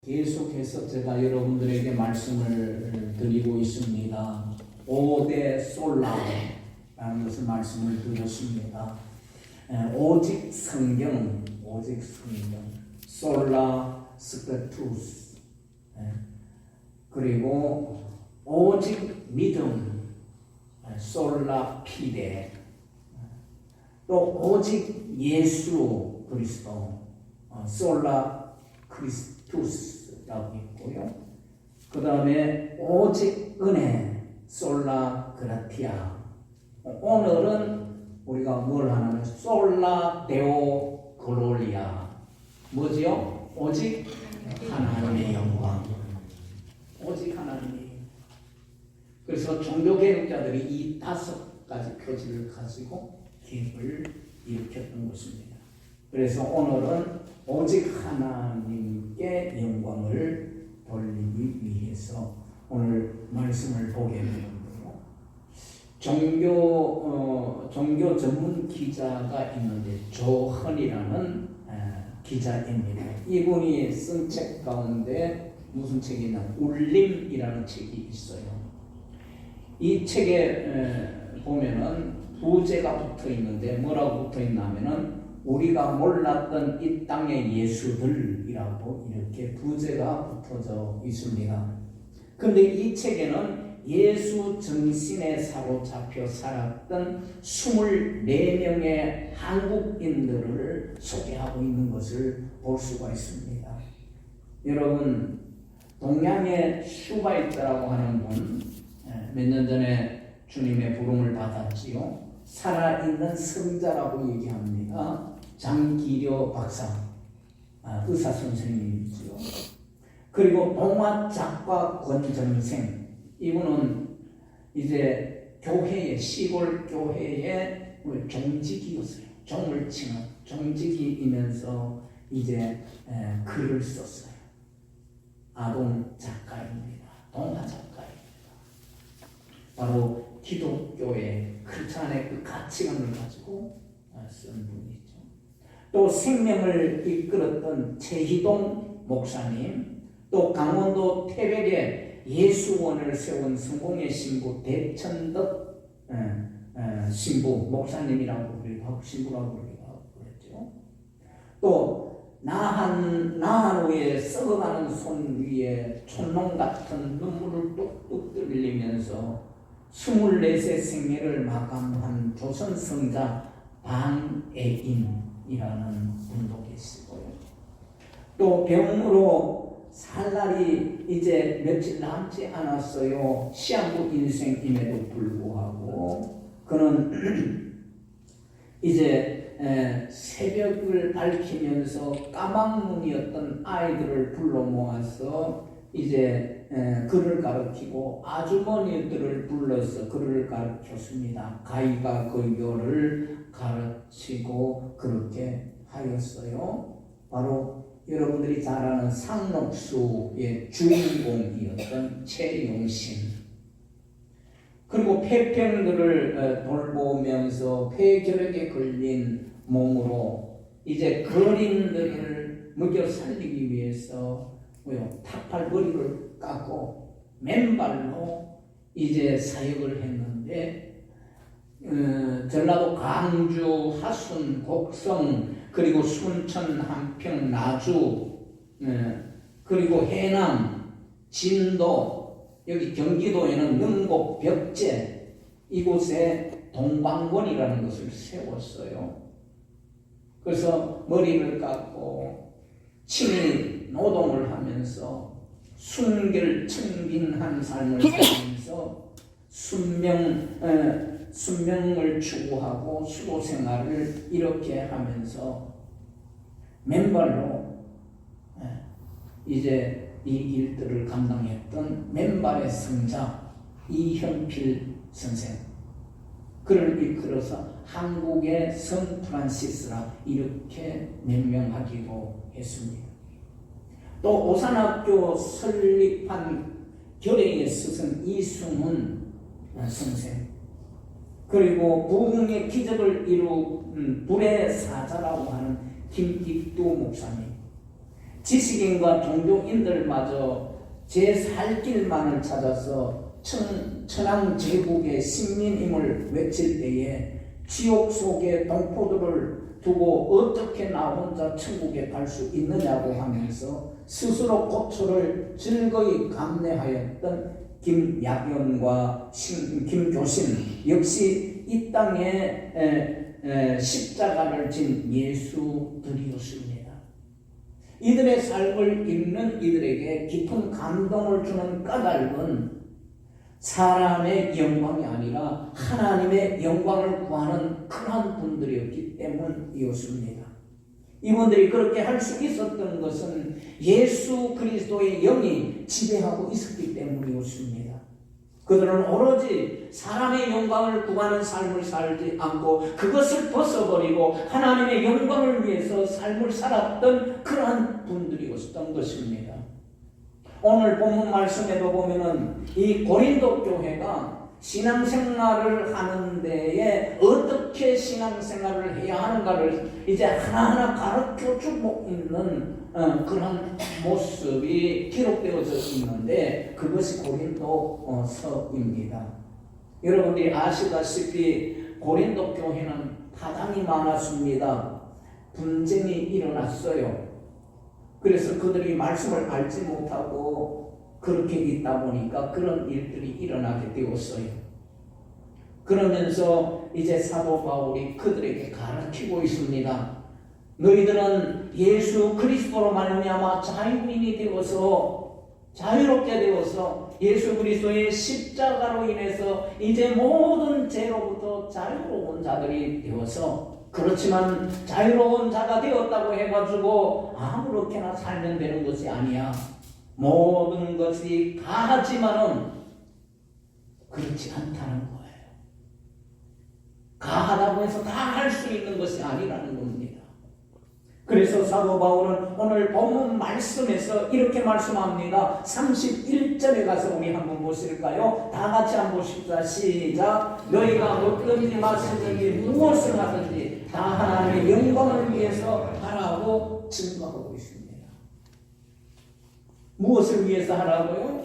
계속해서 제가 여러분들에게 말씀을 드리고 있습니다. 오데 솔라라는 것을 말씀을 드렸습니다. 오직 성경, 솔라 스크립투스, 그리고 오직 믿음, 솔라 피데, 또 오직 예수 그리스도, 솔라 크리스투스라고 있고요. 그 다음에 오직 은혜, 솔라 그라티아. 오늘은 우리가 뭘 하냐면 솔라 데오 글로리아. 뭐지요? 오직 하나님의 영광. 오직 하나님의 영광. 그래서 종교개혁자들이 이 5가지 표지를 가지고 개혁을 일으켰던 것입니다. 그래서 오늘은 오직 하나님께 영광을 돌리기 위해서 오늘 말씀을 보게 되는데요. 종교 전문 기자가 있는데 조헌이라는 기자입니다. 이분이 쓴 책 가운데 무슨 책이 있나? 울림이라는 책이 있어요. 이 책에 보면은 부제가 붙어 있는데 뭐라고 붙어 있냐면은 우리가 몰랐던 이 땅의 예수들이라고 이렇게 부제가 붙어져 있습니다. 그런데 이 책에는 예수 정신에 사로잡혀 살았던 24명의 한국인들을 소개하고 있는 것을 볼 수가 있습니다. 여러분, 동양의 슈바이트라고 하는 분, 몇 년 전에 주님의 부름을 받았지요. 살아있는 성자라고 얘기합니다. 장기려 박사, 의사 선생님이지요. 그리고 동화 작가 권정생, 이분은 이제 교회의, 시골 교회의 종직이었어요. 종을 치는 종직이면서 이제 글을 썼어요. 아동 작가입니다. 동화 작가입니다. 바로 기독교의 크리스찬의 그 가치관을 가지고 쓴 분이죠. 또 생명을 이끌었던 최희동 목사님, 또 강원도 태백에 예수원을 세운 성공의 신부 대천덕 신부 목사님이라고 우리가 하고 신부라고 우리가 그랬죠. 또 나한우에 썩어가는 손 위에 촌농 같은 눈물을 뚝뚝 흘리면서 24세 생애를 마감한 조선 성자 방애인이라는 분도 계시고요. 또 병으로 살 날이 이제 며칠 남지 않았어요. 시한부 인생임에도 불구하고 그는 이제 새벽을 밝히면서 까막눈이었던 아이들을 불러 모아서 이제 글을 가르치고 아주머니들을 불러서 글을 가르쳤습니다. 가이가 거교를 가르치고 그렇게 하였어요. 바로 여러분들이 잘 아는 상록수의 주인공이었던 최용신. 그리고 폐병들을 돌보면서 폐결핵에 걸린 몸으로 이제 거린들을 먹여 살리기 위해서 탑팔 머리를 깎고 맨발로 이제 사역을 했는데 전라도 광주, 하순, 곡성, 그리고 순천, 한평, 나주, 그리고 해남, 진도, 여기 경기도에는 능곡, 벽제, 이곳에 동방원이라는 것을 세웠어요. 그래서 머리를 깎고 친히 노동을 하면서 순결청빈한 삶을 살면서 순명을 추구하고 수도 생활을 이렇게 하면서 맨발로 이제 이 일들을 감당했던 맨발의 성자 이현필 선생, 그를 이끌어서 한국의 성 프란시스라 이렇게 명명하기도 했습니다. 또 오산학교 설립한 결의의 스승 이승훈 선생, 그리고 부흥의 기적을 이룬 불의 사자라고 하는 김익두 목사님, 지식인과 종교인들마저 제 살 길만을 찾아서 천황 제국의 식민임을 외칠 때에 지옥 속에 동포들을 두고 어떻게 나 혼자 천국에 갈 수 있느냐고 하면서 스스로 고초를 즐거이 감내하였던 김야견과 김교신 역시 이 땅에 십자가를 진 예수들이었습니다. 이들의 삶을 읽는 이들에게 깊은 감동을 주는 까닭은 사람의 영광이 아니라 하나님의 영광을 구하는 그러한 분들이었기 때문이었습니다. 이분들이 그렇게 할 수 있었던 것은 예수 그리스도의 영이 지배하고 있었기 때문이었습니다. 그들은 오로지 사람의 영광을 구하는 삶을 살지 않고 그것을 벗어버리고 하나님의 영광을 위해서 삶을 살았던 그러한 분들이었던 것입니다. 오늘 본문 말씀에도 보면은 이 고린도 교회가 신앙생활을 하는 데에 어떻게 신앙생활을 해야 하는가를 이제 하나하나 가르쳐주고 있는 그런 모습이 기록되어져 있는데 그것이 고린도서입니다. 여러분들이 아시다시피 고린도 교회는 파당이 많았습니다. 분쟁이 일어났어요. 그래서 그들이 말씀을 알지 못하고 그렇게 있다 보니까 그런 일들이 일어나게 되었어요. 그러면서 이제 사도 바울이 그들에게 가르치고 있습니다. 너희들은 예수 그리스도로 말미암아 자유인이 되어서 자유롭게 되어서 예수 그리스도의 십자가로 인해서 이제 모든 죄로부터 자유로운 자들이 되어서 그렇지만 자유로운 자가 되었다고 해가지고 아무렇게나 살면 되는 것이 아니야. 모든 것이 가하지만은 그렇지 않다는 거예요. 가하다고 해서 다 할 수 있는 것이 아니라는 겁니다. 그래서 사도 바울은 오늘 본문 말씀에서 이렇게 말씀합니다. 31절에 가서 우리 한번 보실까요? 다 같이 한번 보십시다. 시작. 너희가 어떤지 마시든지 무엇을 하든지 다 하나님의 영광을 위해서 하라고 증거하고 있습니다. 무엇을 위해서 하라고요?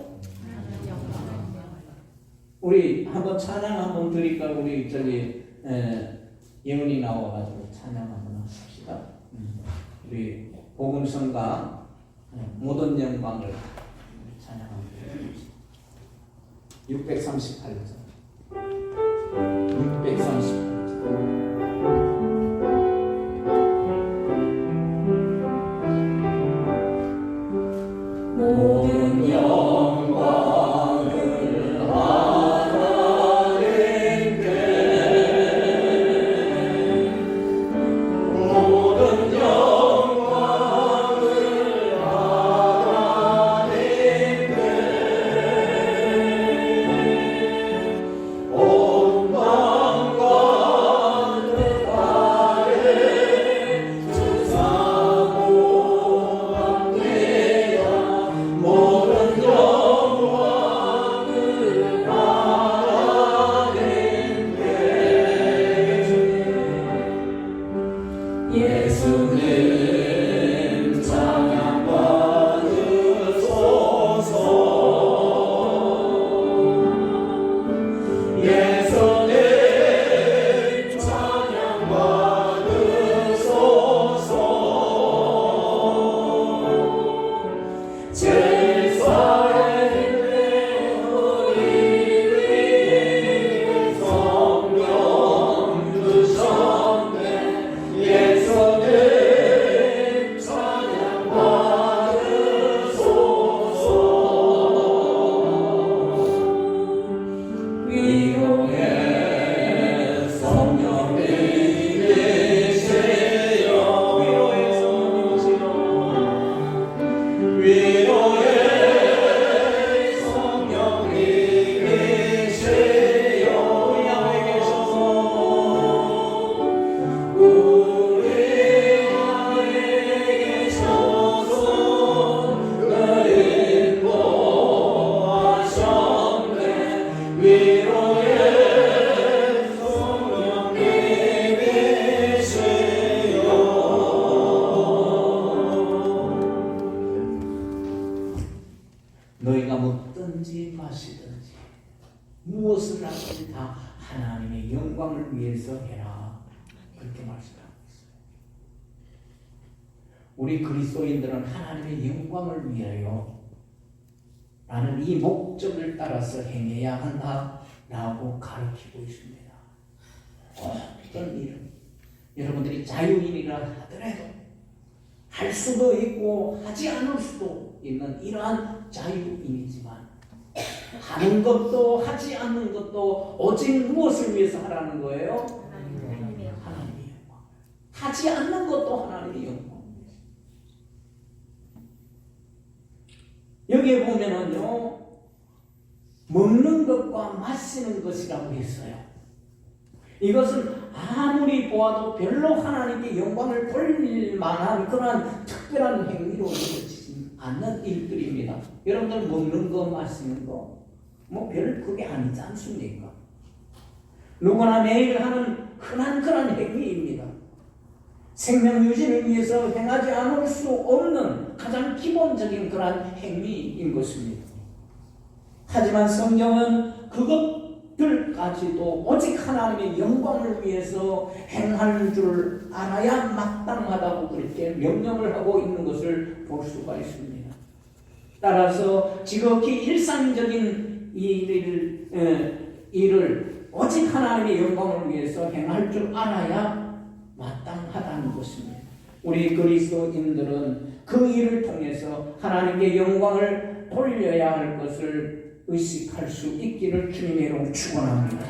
우리 한번 찬양 한번 드릴까? 우리 예언이 나와가지고 찬양 한번 합시다. 우리 복음성가 모든 영광을 찬양합니다. 638절. 638절. 모든 영광을 하나님께 모든 영광을 하나님께 온 땅과 땅에 주사모 함께야 모든 영 너희가 먹든지 마시든지 무엇을 하든지 다 하나님의 영광을 위해서 해라. 그렇게 말씀하고 있어요. 우리 그리스도인들은 하나님의 영광을 위하여 라는 이 목적을 따라서 행해야 한다라고 가르치고 있습니다. 어떤 일은 여러분들이 자유인이라 하더라도 할 수도 있고 하지 않을 수도 있는 이러한 자유인이지만 하는 것도 하지 않는 것도 오직 무엇을 위해서 하라는 거예요? 하나님의 영광. 하지 않는 것도 하나님의 영광. 여기에 보면은요, 먹는 것과 마시는 것이라고 했어요. 이것은 아무리 보아도 별로 하나님께 영광을 돌릴 만한 그런 특별한 행위로 이루어지지 않는 일들입니다. 여러분들 먹는 거, 마시는 거, 별 그게 아니지 않습니까? 누구나 매일 하는 흔한 그런 행위입니다. 생명 유지를 위해서 행하지 않을 수 없는 가장 기본적인 그런 행위인 것입니다. 하지만 성경은 그것들까지도 오직 하나님의 영광을 위해서 행할 줄 알아야 마땅하다고 그렇게 명령을 하고 있는 것을 볼 수가 있습니다. 따라서 지극히 일상적인 일을 오직 하나님의 영광을 위해서 행할 줄 알아야 마땅하다는 것입니다. 우리 그리스도인들은 그 일을 통해서 하나님께 영광을 돌려야 할 것을 의식할 수 있기를 주님의 이름으로 축원합니다.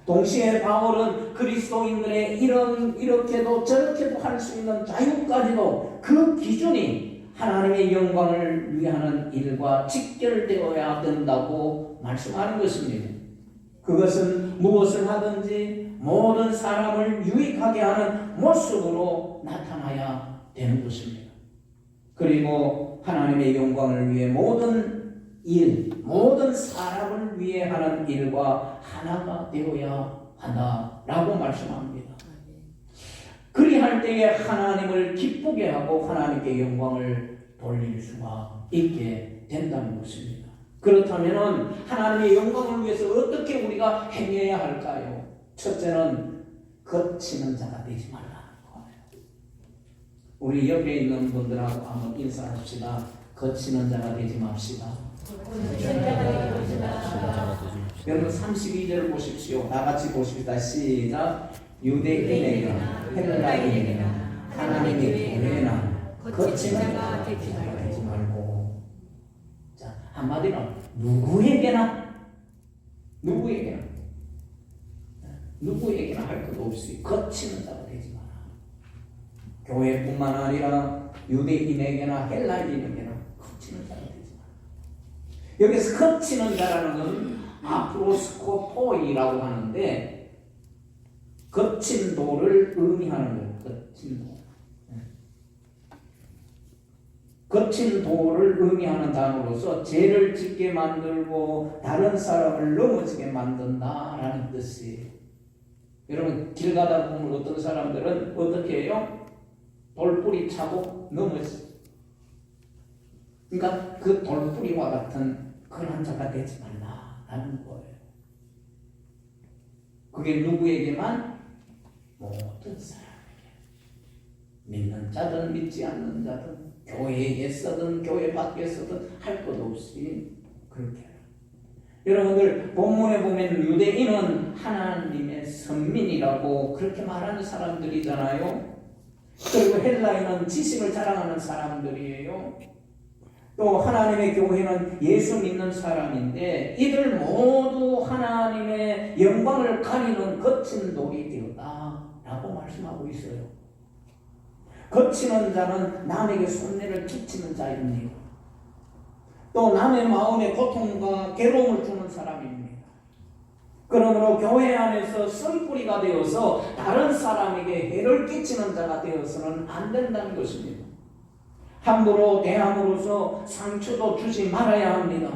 동시에 바울은 그리스도인들의 이렇게도 저렇게도 할 수 있는 자유까지도 그 기준이 하나님의 영광을 위하는 일과 직결되어야 된다고 말씀하는 것입니다. 그것은 무엇을 하든지 모든 사람을 유익하게 하는 모습으로 나타나야 되는 것입니다. 그리고 하나님의 영광을 위해 모든 사람을 위해 하는 일과 하나가 되어야 한다라고 말씀합니다. 그리할 때에 하나님을 기쁘게 하고 하나님께 영광을 돌릴 수가 있게 된다는 것입니다. 그렇다면 하나님의 영광을 위해서 어떻게 우리가 행해야 할까요? 첫째는 거치는 자가 되지 말라는 거예요. 우리 옆에 있는 분들하고 한번 인사합시다. 거치는 자가 되지 맙시다. 여러분 32절을 보십시오. 다 같이 보십시다. 시작. 유대인에게나 헬라인에게나 하나님의 교회나 거치는 자가 되지 말고. 자, 한마디로 누구에게나 할 것 없이 거치는 자가 되지 마라. 교회뿐만 아니라 유대인에게나 헬라인에게나 거치는 자가 되지 마라. 여기서 거치는 자라는 것은 아프로스코토이라고 하는데 거친 도를 의미하는 거예요. 거친 도를 의미하는 단어로서 죄를 짓게 만들고 다른 사람을 넘어지게 만든다라는 뜻이에요. 여러분 길 가다 보면 어떤 사람들은 어떻게 해요? 돌뿌리 차고 넘어지. 그러니까 그 돌뿌리와 같은 그런 자가 되지 말라라는 거예요. 그게 누구에게만? 모든 사람에게. 믿는 자든 믿지 않는 자든 교회에 서든 교회 밖에 서든 할 것 없이 그렇게 해요. 여러분들 본문에 보면 유대인은 하나님의 선민이라고 그렇게 말하는 사람들이잖아요. 그리고 헬라인은 지식을 자랑하는 사람들이에요. 또 하나님의 교회는 예수 믿는 사람인데 이들 모두 하나님의 영광을 가리는 거친 돌이 되었다라고 말씀하고 있어요. 거치는 자는 남에게 손해를 끼치는 자입니다. 또 남의 마음에 고통과 괴로움을 주는 사람입니다. 그러므로 교회 안에서 쓴뿌리가 되어서 다른 사람에게 해를 끼치는 자가 되어서는 안 된다는 것입니다. 함부로 대함으로써 상처도 주지 말아야 합니다.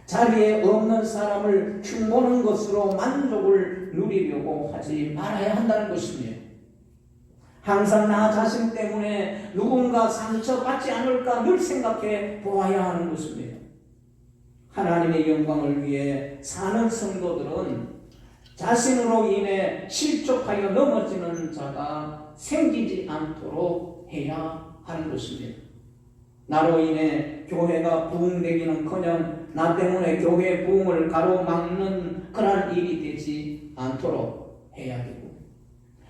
자리에 없는 사람을 흉보는 것으로 만족을 누리려고 하지 말아야 한다는 것입니다. 항상 나 자신 때문에 누군가 상처받지 않을까 늘 생각해 보아야 하는 것입니다. 하나님의 영광을 위해 사는 성도들은 자신으로 인해 실족하여 넘어지는 자가 생기지 않도록 해야 하는 것입니다. 나로 인해 교회가 부흥되기는커녕 나 때문에 교회 부흥을 가로막는 그러한 일이 되지 않도록 해야 되고,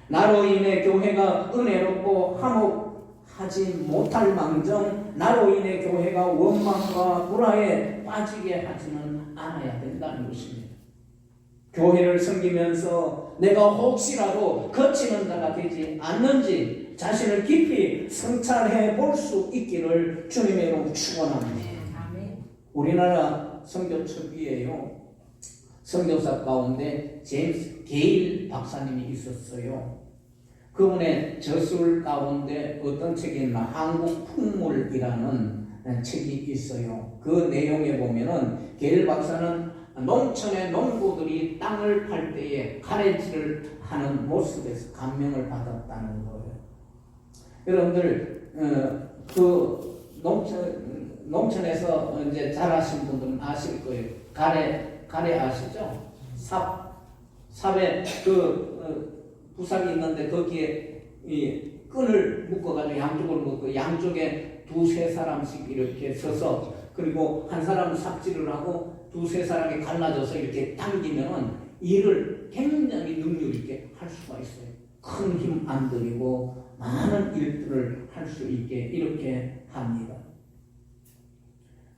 나로 인해 교회가 은혜롭고 화목하지 못할 망정 나로 인해 교회가 원망과 불화에 빠지게 하지는 않아야 된다는 것입니다. 교회를 섬기면서 내가 혹시라도 거치는 자가 되지 않는지 자신을 깊이 성찰해 볼 수 있기를 주님의 이름으로 축원합니다. 우리나라 선교첩이에요. 선교사 가운데 제임스 게일 박사님이 있었어요. 그분의 저술 가운데 어떤 책이 있나, 한국 풍물이라는 책이 있어요. 그 내용에 보면은 게일 박사는 농촌의 농부들이 땅을 팔 때에 가래질을 하는 모습에서 감명을 받았다는 거예요. 여러분들 그 농촌에서 이제 자라신 분들은 아실 거예요. 가래 아시죠? 삽에 부삭이 있는데 거기에 이 끈을 묶어가지고 양쪽을 묶고 양쪽에 두세 사람씩 이렇게 서서, 그리고 한 사람은 삽질을 하고 두세 사람이 갈라져서 이렇게 당기면은 일을 굉장히 능률 있게 할 수가 있어요. 큰 힘 안 들이고 많은 일들을 할 수 있게 이렇게 합니다.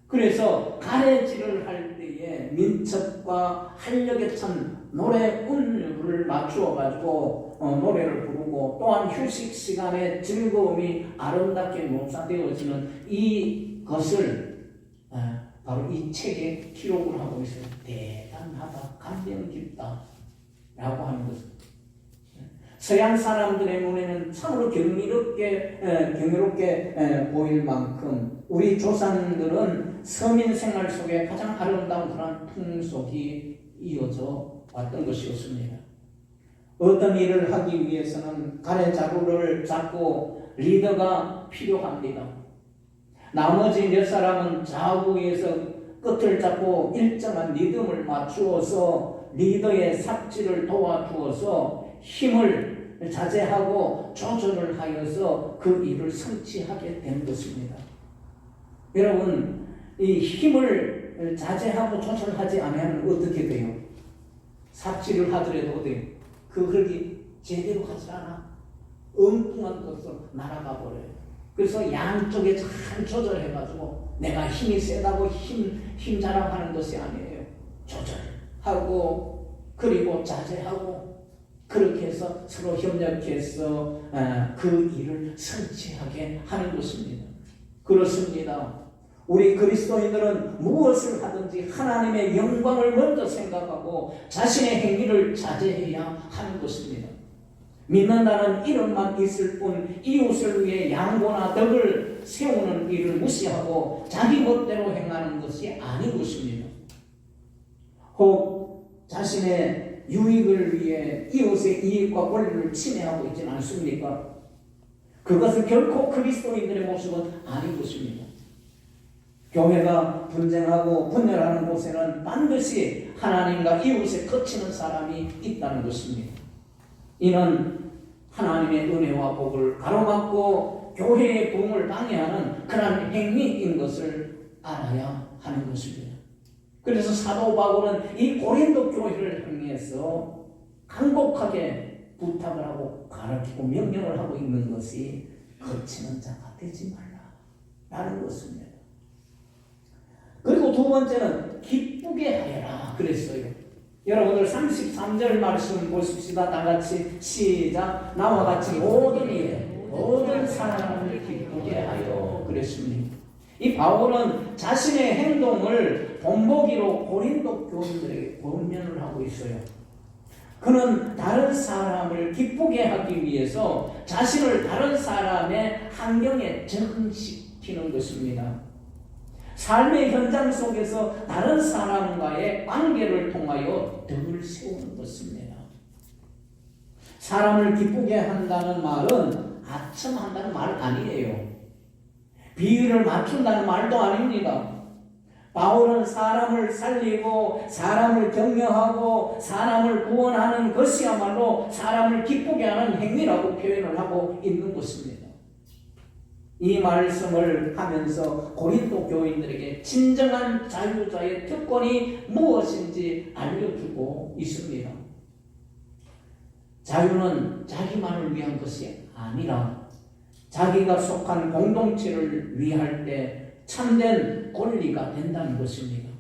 그래서 가래질을 할 때에 민첩과 활력에 찬 노래 운율을 맞추어 가지고 노래를 부르고, 또한 휴식 시간에 즐거움이 아름답게 묘사되어지는 이것을 바로 이 책에 기록을 하고 있어요. 대단하다, 감명 깊다 라고 하는 것입니다. 서양 사람들의 눈에는 참으로 경이롭게 보일 만큼 우리 조상들은 서민 생활 속에 가장 아름다운 그런 풍속이 이어져 왔던 것이었습니다. 어떤 일을 하기 위해서는 가래자루를 잡고 리더가 필요합니다. 나머지 몇 사람은 좌우에서 끝을 잡고 일정한 리듬을 맞추어서 리더의 삽질을 도와주어서 힘을 자제하고 조절을 하여서 그 일을 성취하게 된 것입니다. 여러분, 이 힘을 자제하고 조절하지 않으면 어떻게 돼요? 삽질을 하더라도 어때요? 그 흙이 제대로 가지 않아. 엉뚱한 것으로 날아가 버려요. 그래서 양쪽에 잘 조절해가지고 내가 힘이 세다고 힘 자랑하는 것이 아니에요. 조절하고 그리고 자제하고 그렇게 해서 서로 협력해서 그 일을 성취하게 하는 것입니다. 그렇습니다. 우리 그리스도인들은 무엇을 하든지 하나님의 영광을 먼저 생각하고 자신의 행위를 자제해야 하는 것입니다. 믿는다는 이름만 있을 뿐 이웃을 위해 양보나 덕을 세우는 일을 무시하고 자기 멋대로 행하는 것이 아닌 것입니다. 혹 자신의 유익을 위해 이웃의 이익과 권리를 침해하고 있지는 않습니까? 그것은 결코 그리스도인들의 모습은 아닌 것입니다. 교회가 분쟁하고 분열하는 곳에는 반드시 하나님과 이웃에 거치는 사람이 있다는 것입니다. 이는 하나님의 은혜와 복을 가로막고 교회의 부흥을 방해하는 그런 행위인 것을 알아야 하는 것입니다. 그래서 사도 바울은 이 고린도 교회를 향해서 간곡하게 부탁을 하고 가르치고 명령을 하고 있는 것이 거치는 자가 되지 말라라는 것입니다. 그리고 두 번째는 기쁘게 하여라 그랬어요. 여러분들 33절 말씀 보십시다. 다 같이 시작. 나와 같이 모든 일에 모든 사람을 기쁘게 하여 그랬습니다. 이 바울은 자신의 행동을 본보기로 고린도 교인들에게 권면을 하고 있어요. 그는 다른 사람을 기쁘게 하기 위해서 자신을 다른 사람의 환경에 적응시키는 것입니다. 삶의 현장 속에서 다른 사람과의 관계를 통하여 덕을 세우는 것입니다. 사람을 기쁘게 한다는 말은 아첨한다는 말 아니에요. 비위를 맞춘다는 말도 아닙니다. 바울은 사람을 살리고 사람을 격려하고 사람을 구원하는 것이야말로 사람을 기쁘게 하는 행위라고 표현을 하고 있는 것입니다. 이 말씀을 하면서 고린도 교인들에게 진정한 자유자의 특권이 무엇인지 알려주고 있습니다. 자유는 자기만을 위한 것이 아니라 자기가 속한 공동체를 위할 때 참된 권리가 된다는 것입니다.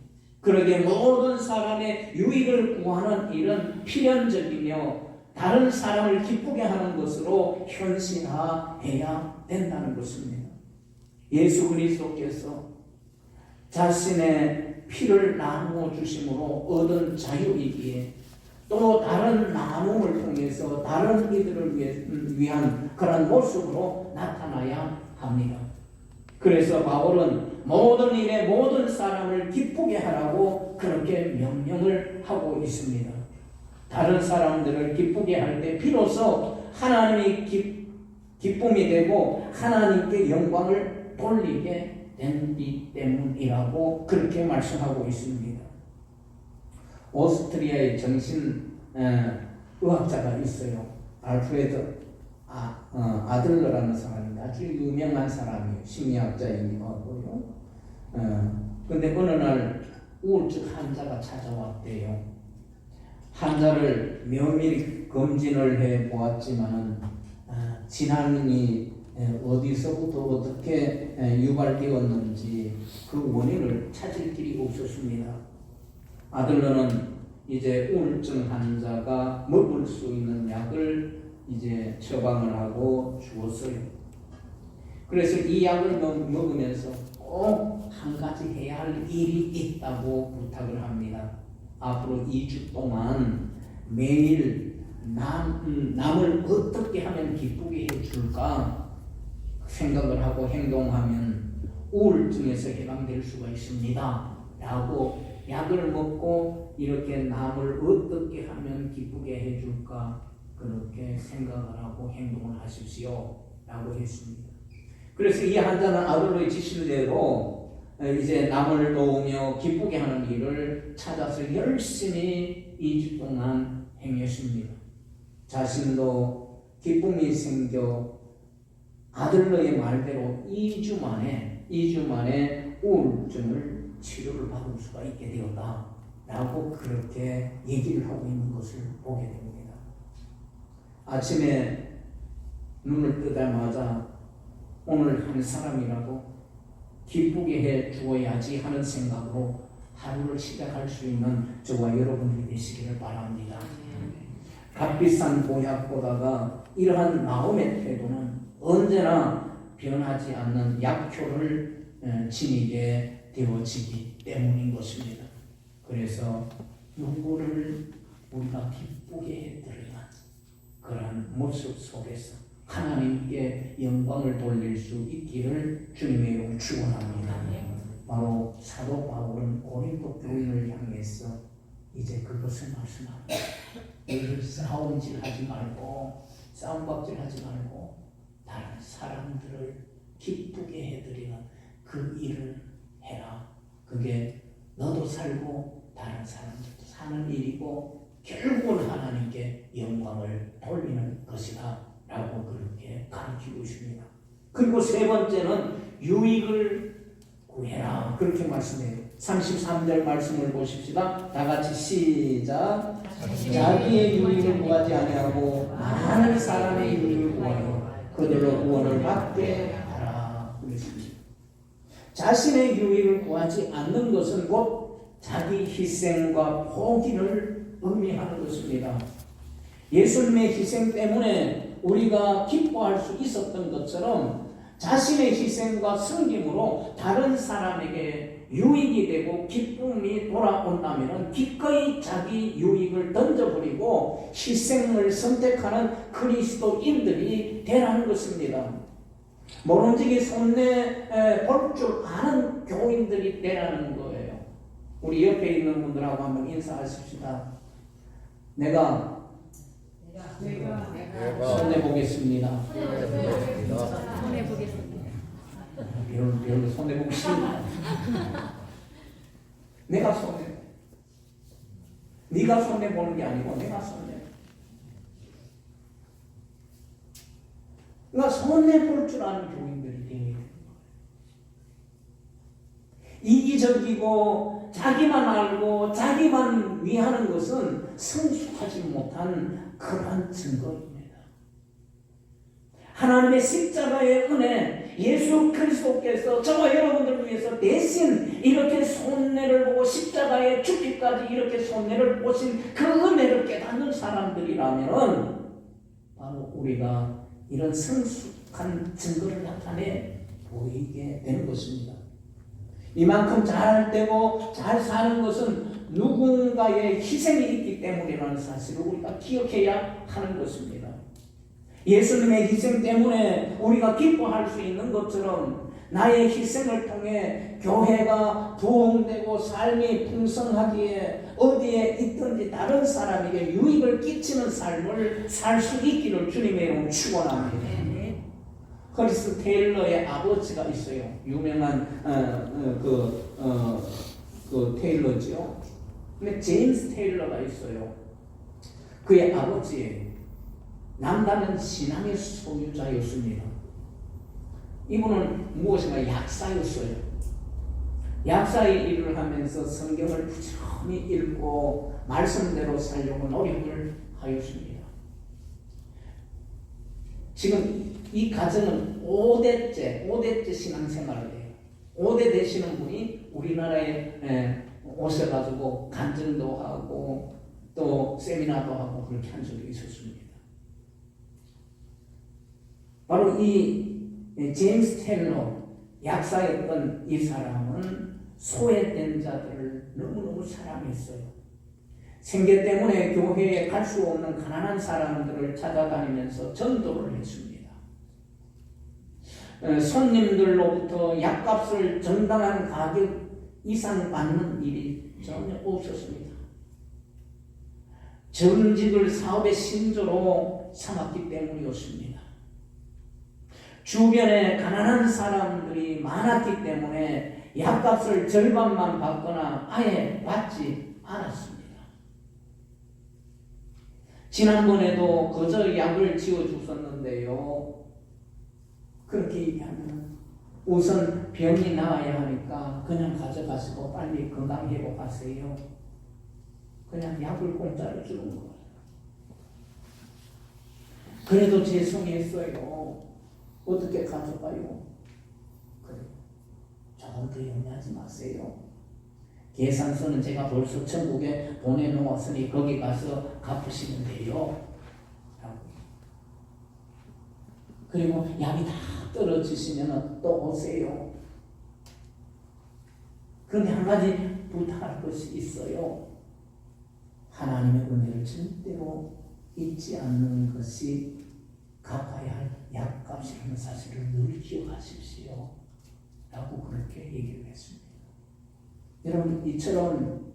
그러기에 모든 사람의 유익을 구하는 일은 필연적이며 다른 사람을 기쁘게 하는 것으로 현실화해야 된다는 것입니다. 예수 그리스도께서 자신의 피를 나누어 주심으로 얻은 자유이기에 또 다른 나눔을 통해서 다른 이들을 위한 그런 모습으로 나타나야 합니다. 그래서 바울은 모든 일에 모든 사람을 기쁘게 하라고 그렇게 명령을 하고 있습니다. 다른 사람들을 기쁘게 할 때 비로소 하나님이 기쁨이 되고 하나님께 영광을 돌리게 되기 때문이라고 그렇게 말씀하고 있습니다. 오스트리아의 정신의학자가 있어요. 알프레드 아들러라는 사람인데 아주 유명한 사람이에요. 심리학자이기도 하고요. 근데 어느 날 우울증 환자가 찾아왔대요. 환자를 면밀히 검진을 해 보았지만 질환이 어디서부터 어떻게 유발되었는지 그 원인을 찾을 길이 없었습니다. 아들러는 이제 우울증 환자가 먹을 수 있는 약을 이제 처방을 하고 주었어요. 그래서 이 약을 먹으면서 꼭 한 가지 해야 할 일이 있다고 부탁을 합니다. 앞으로 2주 동안 매일 남을 어떻게 하면 기쁘게 해줄까 생각을 하고 행동하면 우울증에서 해방될 수가 있습니다. 라고 약을 먹고 이렇게 남을 어떻게 하면 기쁘게 해줄까 그렇게 생각을 하고 행동을 하십시오 라고 했습니다. 그래서 이 환자는 아들로의 지시대로 이제 남을 도우며 기쁘게 하는 일을 찾아서 열심히 2주 동안 행했습니다. 자신도 기쁨이 생겨 아들로의 말대로 2주 만에 우울증을 치료를 받을 수가 있게 되었다 라고 그렇게 얘기를 하고 있는 것을 보게 됩니다. 아침에 눈을 뜨자마자 오늘 한 사람이라도 기쁘게 해 주어야지 하는 생각으로 하루를 시작할 수 있는 저와 여러분들이 되시기를 바랍니다. 값비싼 보약보다가 이러한 마음의 태도는 언제나 변하지 않는 약효를 지니게 되어지기 때문인 것입니다. 그래서 누구를 우리가 기쁘게 해드리는 그런 모습 속에서 하나님께 영광을 돌릴 수 있기를 주님의 이름으로 축원합니다. 바로 사도 바울은 고린도 교인을 향해서 이제 그것을 말씀합니다. 너희들 싸움질하지 말고 싸움박질하지 말고 다른 사람들을 기쁘게 해드리는 그 일을 해라. 그게 너도 살고 다른 사람들도 사는 일이고 결국은 하나님께 영광을 돌리는 것이다 라고 그렇게 가르치고 있습니다. 그리고 세 번째는 유익을 구해라 그렇게 말씀해요. 33절 말씀을 보십시다. 다 같이 시작. 자기의 유익을 구하지 아니하고 많은 사람의 유익을 구하여 그들로 구원을 받게 하라 그랬습니다. 자신의 유익을 구하지 않는 것은 곧 자기 희생과 포기를 의미하는 것입니다. 예수님의 희생 때문에 우리가 기뻐할 수 있었던 것처럼 자신의 희생과 섬김으로 다른 사람에게 유익이 되고 기쁨이 돌아온다면 기꺼이 자기 유익을 던져버리고 희생을 선택하는 그리스도인들이 되라는 것입니다. 모름지기 손내 볼 줄 아는 교인들이 되라는 거예요. 우리 옆에 있는 분들하고 한번 인사하십시다. 내가 손해 보겠습니다. 손해 보겠습니다. 별로 손해 보기 싫다. 내가 손해. 네가 손해 보는 게 아니고 내가 손해. 그러니까 손해 볼 줄 아는 교인들이 되어야 돼요. 이기적이고 자기만 알고 자기만 위하는 것은 성숙하지 못한 그러한 증거입니다. 하나님의 십자가의 은혜, 예수 그리스도께서 저와 여러분들을 위해서 대신 이렇게 손해를 보고 십자가에 죽기까지 이렇게 손해를 보신 그 은혜를 깨닫는 사람들이라면 바로 우리가 이런 성숙한 증거를 나타내 보이게 되는 것입니다. 이만큼 잘 되고 잘 사는 것은 누군가의 희생이 있기 때문이라는 사실을 우리가 기억해야 하는 것입니다. 예수님의 희생 때문에 우리가 기뻐할 수 있는 것처럼 나의 희생을 통해 교회가 부흥되고 삶이 풍성하기에 어디에 있든지 다른 사람에게 유익을 끼치는 삶을 살 수 있기를 주님의 이름으로 축원합니다. 크리스 테일러의 아버지가 있어요. 유명한 그 테일러지요. 근데 제임스 테일러가 있어요. 그의 아버지예요. 남다른 신앙의 소유자였습니다. 이분은 무엇인가 약사였어요. 약사의 일을 하면서 성경을 부지런히 읽고 말씀대로 살려고 노력을 하였습니다. 지금 이 가정은 5대째 신앙생활을 해요. 5대 되시는 분이 우리나라에 오셔가지고 간증도 하고 또 세미나도 하고 그렇게 한 적이 있었습니다. 바로 이 제임스 테일러 약사였던 이 사람은 소외된 자들을 너무너무 사랑했어요. 생계 때문에 교회에 갈 수 없는 가난한 사람들을 찾아다니면서 전도를 했습니다. 손님들로부터 약값을 정당한 가격 이상 받는 일이 전혀 없었습니다. 정직을 사업의 신조로 삼았기 때문이었습니다. 주변에 가난한 사람들이 많았기 때문에 약값을 절반만 받거나 아예 받지 않았습니다. 지난번에도 그저 약을 지어줬었는데요. 그렇게 얘기하면 우선 병이 나아야 하니까 그냥 가져가시고 빨리 건강 회복하세요. 그냥 약을 공짜로 주는 거예요. 그래도 죄송했어요. 어떻게 가져가요? 그래, 조금 더 염려하지 마세요. 계산서는 제가 벌써 천국에 보내놓았으니 거기 가서 갚으시면 돼요. 그리고 약이 다 떨어지시면 또 오세요. 그런데 한 가지 부탁할 것이 있어요. 하나님의 은혜를 절대로 잊지 않는 것이 갚아야 할 약값이라는 사실을 늘 기억하십시오. 라고 그렇게 얘기를 했습니다. 여러분, 이처럼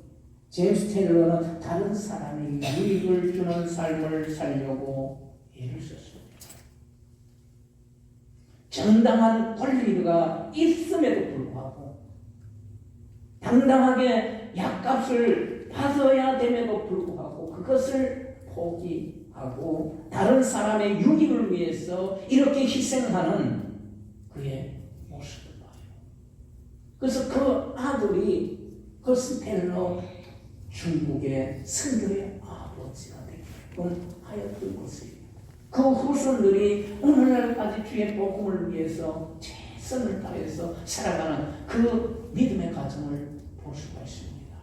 제임스 테일러는 다른 사람에게 유익을 주는 삶을 살려고 애를 썼습니다. 정당한 권리가 있음에도 불구하고 당당하게 약값을 받아야 됨에도 불구하고 그것을 포기하고 다른 사람의 유익을 위해서 이렇게 희생하는 그의 모습을 봐요. 그래서 그 아들이 그 스텔러 중국의 선교의 아버지가 되게끔 하였던 것이에요. 그 후손들이 오늘날까지 주의 복음을 위해서 최선을 다해서 살아가는 그 믿음의 가정을 볼 수가 있습니다.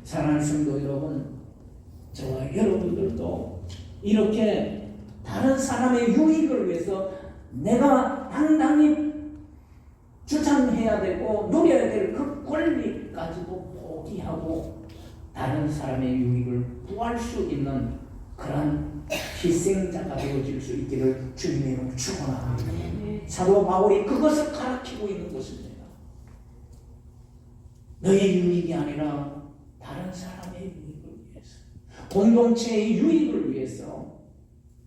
사랑하는 성도 여러분, 저와 여러분들도 이렇게 다른 사람의 유익을 위해서 내가 당당히 주장해야 되고 누려야 될 그 권리까지도 포기하고 다른 사람의 유익을 구할 수 있는 그런 희생자가 되어질 수 있기를 주님의 이름으로 축원합니다. 사도 바울이 그것을 가르치고 있는 것입니다. 너의 유익이 아니라 다른 사람의 유익을 위해서 공동체의 유익을 위해서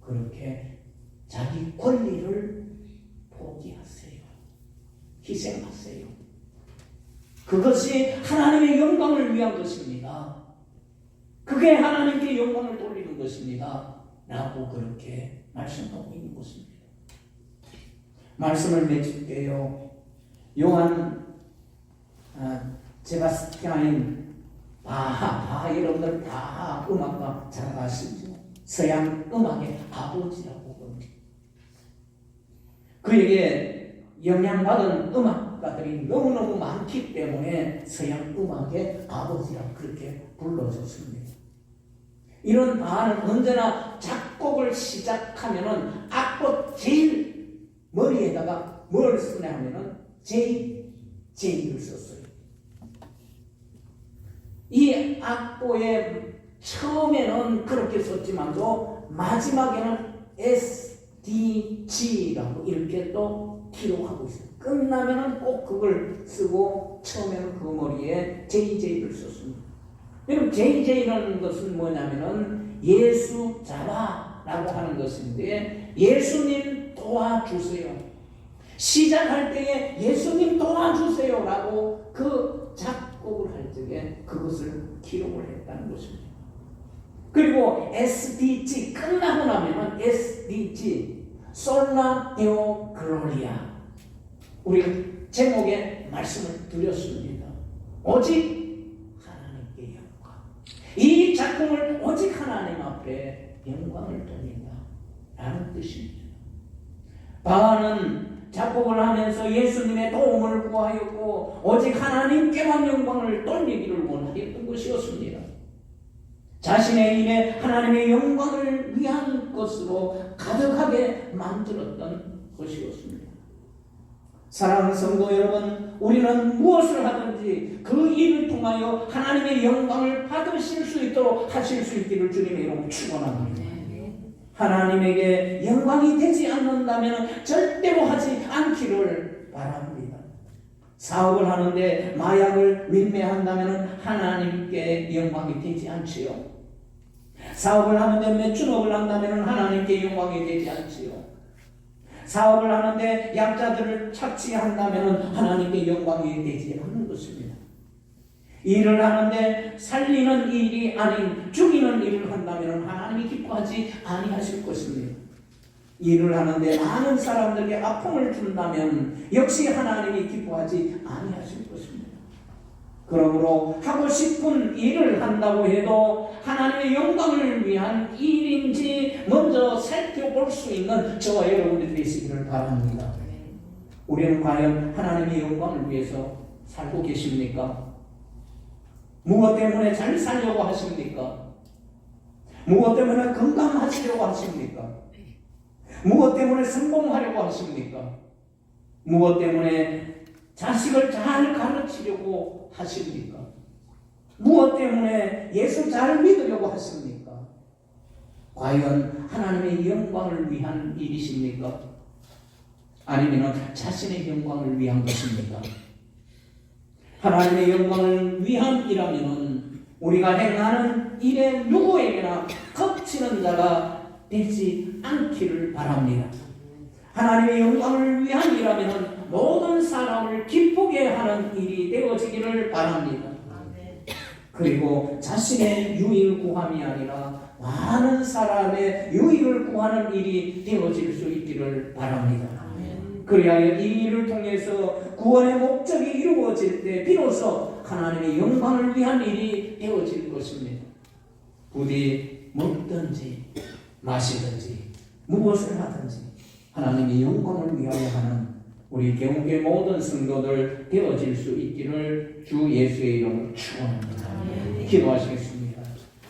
그렇게 자기 권리를 포기하세요. 희생하세요. 그것이 하나님의 영광을 위한 것입니다. 그게 하나님께 영광을 돌리는 것입니다. 라고 그렇게 말씀하고 있는 것입니다. 말씀을 맺을게요. 요한 제바스티아인 바하 여러분들 바하 음악가 잘 아시죠? 서양 음악의 아버지라고 합니다. 그에게 영향받은 음악가들이 너무너무 많기 때문에 서양 음악의 아버지라고 그렇게 불러줬습니다. 이런 바하는 언제나 작곡을 시작하면은 악보 제일 머리에다가 뭘 쓰냐 하면은 J를 썼어요. 이 악보의 처음에는 그렇게 썼지만도 마지막에는 SDG라고 이렇게 또 기록하고 있어요. 끝나면은 꼭 그걸 쓰고 처음에는 그 머리에 JJ를 썼습니다. 여러분 JJ라는 것은 뭐냐면은 예수 잡아라고 하는 것인데 예수님 도와주세요. 시작할 때에 예수님 도와주세요라고 그 작곡을 할 적에 그것을 기록을 했다는 것입니다. 그리고 SDG 끝나고 나면은 SDG 솔라 데오 글로리아 우리 제목에 말씀을 드렸습니다. 오직 하나님께 영광. 이 작품을 오직 하나님 앞에 영광을 돌린다 라는 뜻입니다. 바하는 작곡을 하면서 예수님의 도움을 구하였고 오직 하나님께만 영광을 돌리기를 원하였던 것이었습니다. 자신의 일에 하나님의 영광을 위한 것으로 가득하게 만들었던 것이었습니다. 사랑하는 성도 여러분, 우리는 무엇을 하든지 그 일을 통하여 하나님의 영광을 받으실 수 있도록 하실 수 있기를 주님의 이름으로 축원합니다. 하나님에게 영광이 되지 않는다면 절대로 하지 않기를 바랍니다. 사업을 하는데 마약을 밀매한다면 하나님께 영광이 되지 않지요. 사업을 하는데 매춘업을 한다면 하나님께 영광이 되지 않지요. 사업을 하는데 약자들을 착취한다면 하나님께 영광이 되지 않는 것입니다. 일을 하는데 살리는 일이 아닌 죽이는 일을 한다면 하나님이 기뻐하지 아니하실 것입니다. 일을 하는데 많은 사람들에게 아픔을 준다면 역시 하나님이 기뻐하지 아니하실 것입니다. 그러므로 하고 싶은 일을 한다고 해도 하나님의 영광을 위한 일인지 먼저 살펴볼 수 있는 저와 여러분이 되시기를 바랍니다. 우리는 과연 하나님의 영광을 위해서 살고 계십니까? 무엇 때문에 잘 살려고 하십니까? 무엇 때문에 건강하시려고 하십니까? 무엇 때문에 성공하려고 하십니까? 무엇 때문에 자식을 잘 가르치려고 하십니까? 무엇 때문에 예수 잘 믿으려고 하십니까? 과연 하나님의 영광을 위한 일이십니까? 아니면 자신의 영광을 위한 것입니까? 하나님의 영광을 위한 일이라면 우리가 행하는 일에 누구에게나 거치는 자가 되지 않기를 바랍니다. 하나님의 영광을 위한 일이라면 모든 사람을 기쁘게 하는 일이 되어지기를 바랍니다. 그리고 자신의 유익을 구함이 아니라 많은 사람의 유익을 구하는 일이 되어질 수 있기를 바랍니다. 그리하여 이 일을 통해서 구원의 목적이 이루어질 때 비로소 하나님의 영광을 위한 일이 되어질 것입니다. 부디 먹든지 마시든지 무엇을 하든지 하나님의 영광을 위하여 하는 우리 개운교회 모든 성도들 되어질 수 있기를 주 예수의 이름으로 축원합니다. 기도하시겠습니다.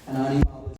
하나님